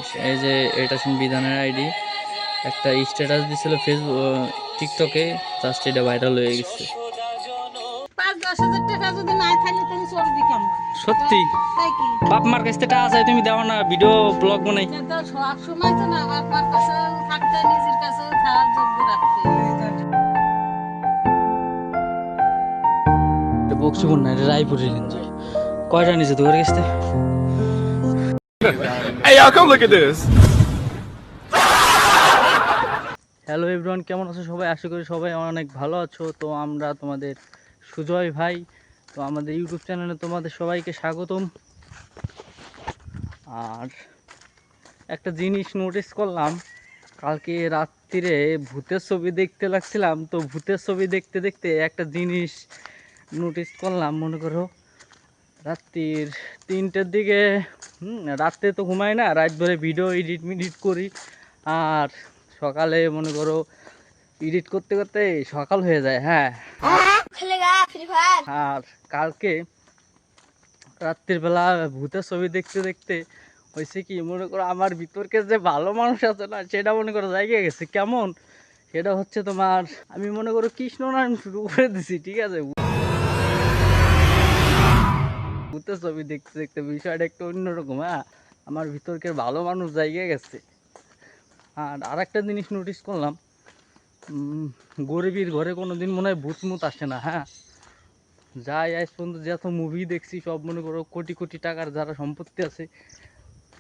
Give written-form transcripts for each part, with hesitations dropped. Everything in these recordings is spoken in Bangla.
বাংলাদেশ। এই যে এটা বিধানের আইডি, একটা স্ট্যাটাস দিছিল ফেসবুক টিকটকে, জাস্ট এটা ভাইরাল হয়ে গেছে। ৫-১০ হাজার টাকা যদি নাই থাকলে তুমি চলবি কেমন? সত্যি তাই কি? বাপ মার কাছে টাকা আছে, তুমি দাও না, ভিডিও ব্লগ বানাই। সব সময় তো না, বাপ মার কাছে থাকতে নিজের কাছে থাকার যোগ্য রাখতে। বক্সিপুর না, এটা রায়পুরের রেঞ্জ। কয়টা নিচে তোর কাছে? Hey y'all, come look at this. Hello everyone, কেমন আছো সবাই? আশা করি সবাই অনেক ভালো আছো। তো আমরা তোমাদের সুজয় ভাই, তো আমাদের ইউটিউব চ্যানেলে তোমাদের সবাইকে স্বাগতম। আর একটা জিনিস নোটিস করলাম, কালকে রাত্রিরে ভূতের ছবি দেখতে লাগছিলাম, তো ভূতের ছবি দেখতে দেখতে একটা জিনিস নোটিস করলাম। মনে করো রাত্রির 3টের দিকে, রাত্রে তো ঘুমাই না, রাত ভরে ভিডিও এডিট করি, আর সকালে মনে করো এডিট করতে করতে সকাল হয়ে যায়। হ্যাঁ, আর কালকে রাত্রির বেলা ভূতের ছবি দেখতে দেখতে হয়েছে কি, মনে করো আমার ভিতরকে যে ভালো মানুষ আছে না, সেটা মনে করো জায়গা গেছে। কেমন? সেটা হচ্ছে তোমার, আমি মনে করো কৃষ্ণ নাম শুরু করে দিছি, ঠিক আছে? ভূতের ছবি দেখতে দেখতে বিষয়টা একটু অন্যরকম। হ্যাঁ, আমার ভিতরকে ভালো মানুষ জায়গা গেছে। আর একটা জিনিস নোটিস করলাম, গরিবের ঘরে কোনোদিন মনে হয় ভূত মুত আসে না। হ্যাঁ, যাই আজ পর্যন্ত যত মুভি দেখছি সব মনে করো কোটি কোটি টাকার যারা সম্পত্তি আছে,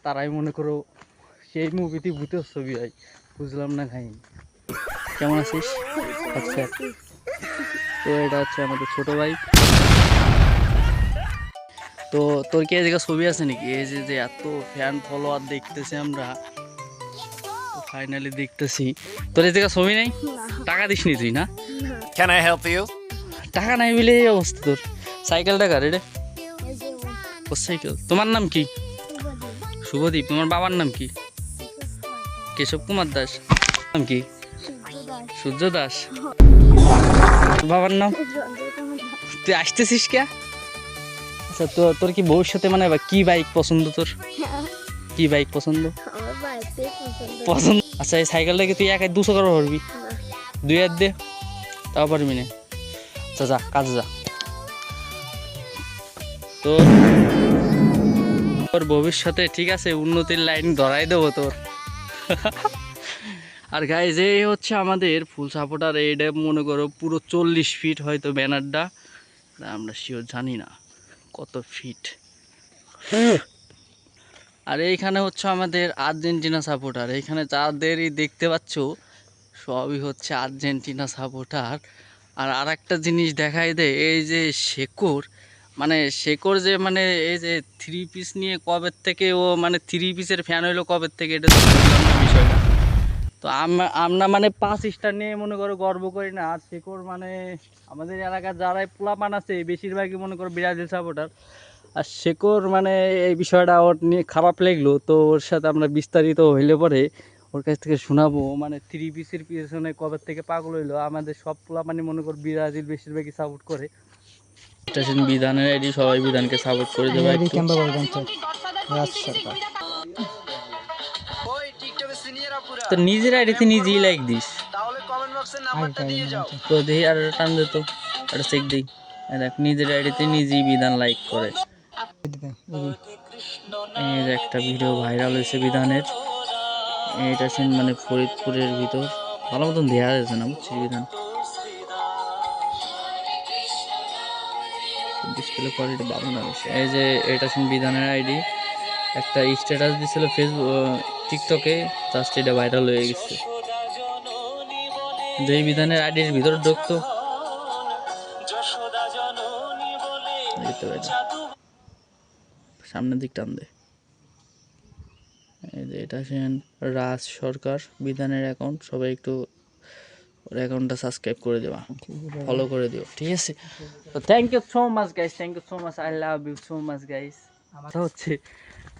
তারাই মনে করো সেই মুভিতে ভূতের ছবি হয়। বুঝলাম না কাহিনী। কেমন আছিস? আচ্ছা, তো এটা হচ্ছে আমাদের ছোট ভাই। তো তোর কি এই জায়গায় ছবি আছে নাকি? এই যে যে এত ফ্যান ফলোয়ার দেখতেছি আমরা, ফাইনালি দেখতেছি তোর এই জায়গায় ছবি নেই। টাকা দিস নি তুই? না, Can I help you? টাকা নাই বলে এই অবস্থা তোর। সাইকেলটা কার রে? ওর সাইকেল। তোমার নাম কি? শুভদীপ। তোমার বাবার নাম কি? কেশব কুমার দাস। নাম কি? সূর্য দাস। বাবার নাম? তুই আসতেছিস কে? আচ্ছা, তো তোর কি ভবিষ্যতে মানে কি বাইক পছন্দ তোর? কি বাইক পছন্দ? পছন্দ। আচ্ছা, এই সাইকেলটা কি তুই একাই 200 করে পারবি? 2 হাত দে, তাও পারবি না? আচ্ছা যা, কাজে যা। তো তোর ভবিষ্যতে ঠিক আছে, উন্নতির লাইন ধরাই দেবো তোর। আর গাইজ, এই হচ্ছে আমাদের ফুল সাপোর্টার। এইটা মনে করো পুরো 40 ফিট হয়তো ব্যানারটা, আমরা শিওর জানি না কত ফিট। আর এইখানে হচ্ছে আমাদের আর্জেন্টিনা সাপোর্টার। এইখানে যাদেরই দেখতে পাচ্ছ সবই হচ্ছে আর্জেন্টিনা সাপোর্টার। আর একটা জিনিস দেখাই দেয়, এই যে শেকড়, মানে শেকড় যে মানে এই যে 3 পিস নিয়ে কবে থেকে ও মানে 3 পিসের ফ্যান হইলো কবে থেকে, এটা তো বুঝলাম না বিষয়টা। তো আমরা মানে 5 স্টার নিয়ে মনে করো গর্ব করি না। আর শেকড় মানে আমাদের এলাকার যারাই পোলাপান আছে বেশিরভাগই মনে করো ব্রাজিল সাপোর্টার। আর শেকড় মানে এই বিষয়টা ওর নিয়ে খারাপ লাগলো, তো ওর সাথে আমরা বিস্তারিত হইলে পরে ওর কাছ থেকে শোনাবো, মানে 3 পিসের পিছনে কবে থেকে পাগল হইলো। আমাদের সব পোলাপানি মনে করো ব্রাজিল বেশিরভাগই সাপোর্ট করে। স্টেশন বিধানের আইডি, সবাই বিধানকে সাপোর্ট করে দেবে। তো নিজের আইডিতে নিজেই লাইক দিস, তো দেখি আর টান দে, তো এটা চেক দিই। দেখ, নিজের আইডিতে নিজেই বিধান লাইক করে। এই যে একটা ভিডিও ভাইরাল হয়েছে বিধানের, এটা মানে ফরিদপুরের ভিতর, ভালো মতন দেওয়া যাচ্ছে না, বুঝছিস? বিধান ডিসপ্লে কোয়ালিটি ভালো না বেশি। এই যে এটা বিধানের আইডি, একটা স্ট্যাটাস দিছিল ফেসবুক টিকটকে, জাস্ট এটা ভাইরাল হয়ে গেছে। যে বিধানের আইডির ভিতর ঢুকতো, সামনের দিক টান দে। এই যে এটা রাজ সরকার বিধানের অ্যাকাউন্ট, সবাই একটু ওর অ্যাকাউন্টটা সাবস্ক্রাইব করে দেওয়া, ফলো করে দিও, ঠিক আছে? তো thank you so much guys, thank you so much, I love you so much guys. আমার হচ্ছে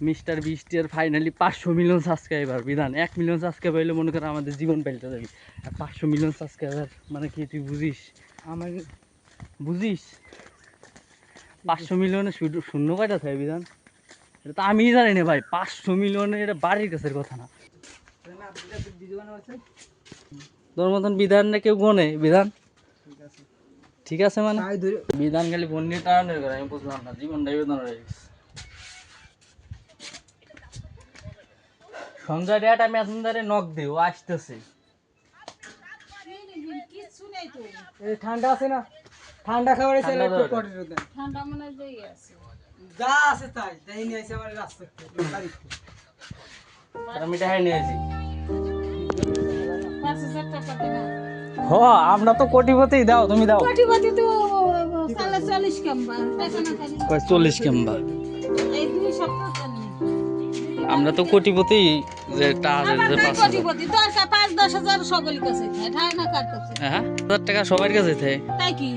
মিস্টার বিস্টের ফাইনালি 500 মিলিয়ন সাবস্ক্রাইবার। বিধান 1 মিলিয়ন সাবস্ক্রাইবার হইলে মনে করো আমাদের জীবন পাল্টে যাবে। আর 500 মিলিয়ন সাবস্ক্রাইবার মানে কি তুই বুঝিস? আমার বুঝিস 500 মিলিয়নে শূন্য কয়টা থাকে বিধান? এটা তো আমি জানি না ভাই, 500 মিলিয়নের এটা বাড়ির কাছের কথা না। তোর মতন বিধান না কেউ গনে বিধান, ঠিক আছে মানে বিধান খালি ফোন নিয়ে টানানোর করে, আমি বুঝলাম না, জীবনটাই বেদনা হয়ে গেছে। সঞ্জয় ডেটা মেসেঞ্জারে নক দিও, আসতেছে। কিচ্ছু নেই তো, ঠান্ডা আছে না, ঠান্ডা খাবার এসে ঠান্ডা একটু দরকার। পটেটো দেন। ঠান্ডা মনে হয় যেই আছে। যা আছে তাই তাই নিয়ে এসে আমার রাস্তা বাড়িতে। আমি টাকা নিয়েছি। 5,000 টাকা দিনা। হ, আমরা তো কোটিপতি, দাও তুমি দাও। কোটিপতি তো সালে 40 কামবা, টাকা না খালি। 40 কেম্বা, এই 2 সপ্তাহ জন্য। আমরা তো কোটিপতি, যে টাকা আমার যে তাই 5,000। কোটিপতি, দরকার 5-10 হাজার সকলের কাছে থাকে, ঠায় না কার কাছে। হ্যাঁ 1000 টাকা সবার কাছে থাকে, তাই কি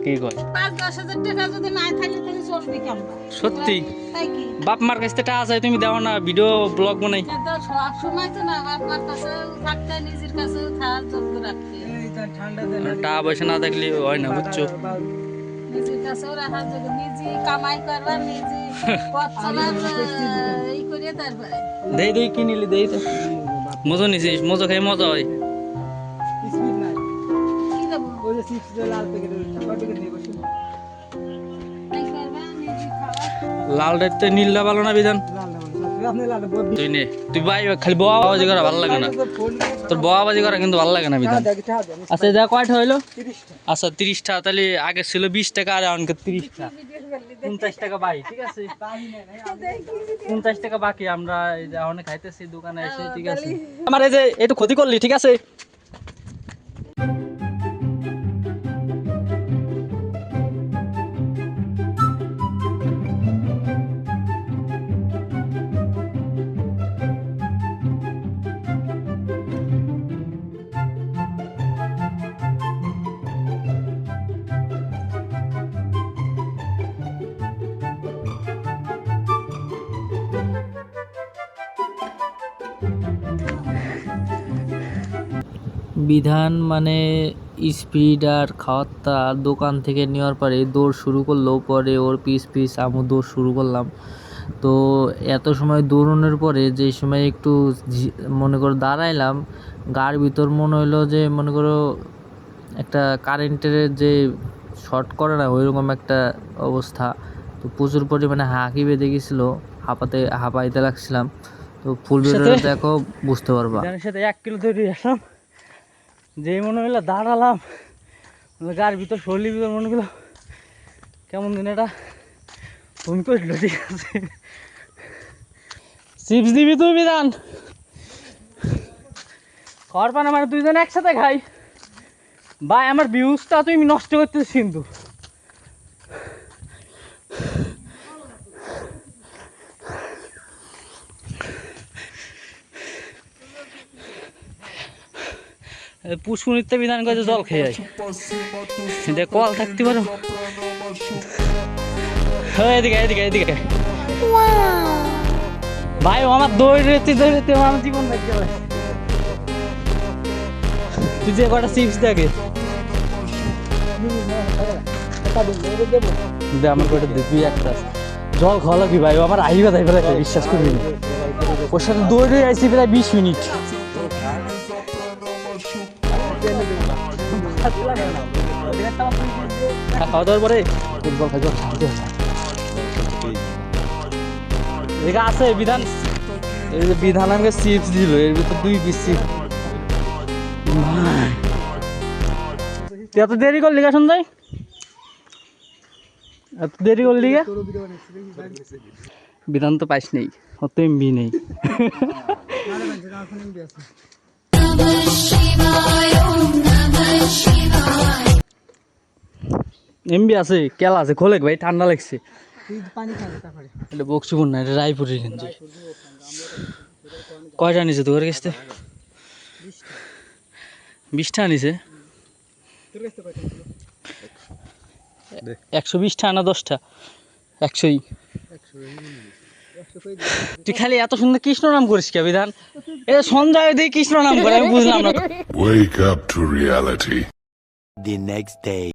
কি কয় 5-10 হাজার টাকা যদি না থাকে তাহলে চলবে কামবা। সত্যি? তাই কি বাপ মার কাছ থেকে টাকা চাই, তুমি দাও না, ভিডিও ব্লগ বানাই। এটা সব সময় তো না, আপনার কাছে থাকতে নিজের কাছে থাকার যোগ্য রাখতে, এই তো ঠান্ডা দেন। টাকা পয়সা না থাকলে হয় না, বুঝছো? নিজের কাছেও রাখার যোগ্য, নিজে কামাই করবার, নিজে পথ চলার এই করে তারপরে দেই দেই কি নিলি, দেই তো মজা নিছিস, মজা খাই মজা হয়। স্পিড নাই, কি দেবো, ওই যে চিপস যে লাল প্যাকেট, ওই প্যাকেট দিয়ে বসুন। তাই করবা নিজে খাওয়া। লাল ডাইতে নীলটা ভালো না বিধান, লাল না মানে আপনি লাল বহুত তুই নে, তুই ভাই খালি বয়া বাজি করা ভালো লাগে না, তোর বয়া বাজি করা কিন্তু ভালো লাগে না বিধান। টাকা দেন আচ্ছা যা কয়টা হইলো? 30 টা। আচ্ছা 30 টাকা, তাহলে আগে ছিল 20 টাকা, আর এখন 30 টাকা, 50 টাকা বাই, ঠিক আছে? 50 টাকা বাকি, আমরা এই যে এখন খাইতেছি দোকানে এসে, ঠিক আছে? আমার এই যে একটু ক্ষতি করলি, ঠিক আছে? বিধান মানে স্পিড আর খাওয়ারটা দোকান থেকে নেওয়ার পরে দৌড় শুরু করলো, পরে ওর পিস পিস আমি দৌড় শুরু করলাম। তো এত সময় দৌড়ানোর পরে যে সময় একটু মনে করো দাঁড়াইলাম, গার ভিতর মনে হলো যে মনে করো একটা কারেন্টের যে শর্ট করে না, ওইরকম একটা অবস্থা। তো প্রচুর পরিমাণে হাঁকি বেঁধে গেছিলো, হাঁপাইতে লাগছিলাম। তো ফুল ভিডিওটা দেখো, বুঝতে পারবা। সাথে 1 কিলো তৈরি আসলাম, যেই মনে হইলো দাঁড়ালাম, গার ভিতর শরীরের ভিতর মনে হলো কেমন দিন এটা ফোন করলো, ঠিক আছে? চিপস দিবি তুই বিধান? খাওয়ার পান আমার দুইজন একসাথে খাই ভাই, আমার ভিউজটা তুমি নষ্ট করতেছিস কিন্তু। পুষ্পনিত্যে বিধান করে জল খেয়ে যায়, কল থাকতে পারো। এদিকে এদিকে এদিকে ভাই, আমার দৌড়তে দৌড়তে আমার জীবন দেখতে পারে। তুই যে কটা চিপস দেখে আমার কটা তুই একটা জল খাওয়া লাগবি ভাই, আমার আহিবা তাই ফেলে বিশ্বাস করবি না। ওর সাথে দৌড়ে আসছি প্রায় 20 মিনিট। খাওয়া দাওয়ার পরে ফুটবল আছে বিধান, এই যে বিধান আমাকে চিপস দিল, এর ভিতর 2 পিস চিপস। এত দেরি করলি গা সঞ্জয়, এত দেরি করলি গা? বিধান তো পাইস নেই, অত এমবি নেই। এমবি আছে, কেলা আছে, খোলে ভাই, ঠান্ডা লাগছে। এটা বক্সিপুর না, এটা রায়পুরের গেঞ্জি। কয়টা নিছে তোর কাছে? 20টা নিছে। 120 টা না 10টা? 100ই। তুই খালি এত সুন্দর কৃষ্ণ নাম করিস কে বিধান? এ সঞ্জয় দিয়ে কৃষ্ণ নাম করে, আমি বুঝলাম না। Wake up to reality. The next day.